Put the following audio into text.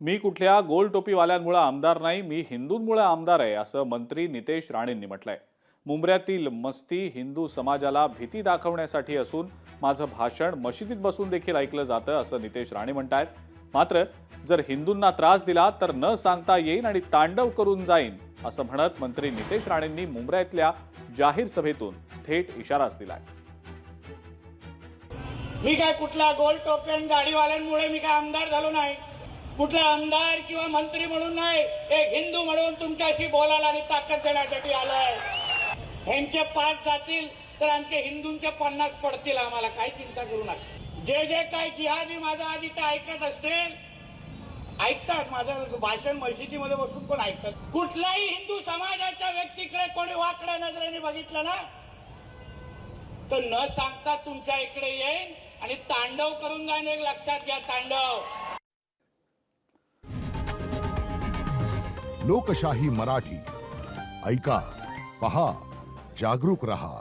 मी कुठल्या गोल टोपीवाल्यांमुळे आमदार नाही, मी हिंदूंमुळे आमदार आहे, असं मंत्री नितेश राणेंनी म्हटलंय. मुंबऱ्यातील मस्ती हिंदू समाजाला भीती दाखवण्यासाठी असून माझं भाषण मशिदीत बसून देखील ऐकलं जातं, असं नितेश राणे म्हणतायत. मात्र जर हिंदूंना त्रास दिला तर न सांगता येईन आणि तांडव करून जाईन, असं म्हणत मंत्री नितेश राणेंनी मुंबऱ्यातल्या जाहीर सभेतून थेट इशाराच दिलाय. मी काय कुठल्या गोल टोप्यान गाडीवाल्यांमुळे मी काय आमदार झालो नाही, कुठला आमदार किंवा मंत्री म्हणून नाही, एक हिंदू म्हणून तुमच्याशी बोलायला आणि ताकद देण्यासाठी आलोय. ह्यांचे 5 जातील तर आमचे हिंदूंचे 50 पडतील. आम्हाला काही चिंता करू नका. जे जे काही जिहादी माझं आधी ते ऐकत असतील, ऐकतात माझं भाषण मस्जिदीमध्ये बसून पण ऐकतात. कुठल्याही हिंदू समाजाच्या व्यक्तीकडे कोणी वाकड्या नजरेने बघितलं ना तर न सांगता तुमच्या इकडे येईन आणि तांडव करून जाईन. एक लक्षात घ्या, तांडव. लोकशाही मराठी ऐका, पहा, जागरूक रहा.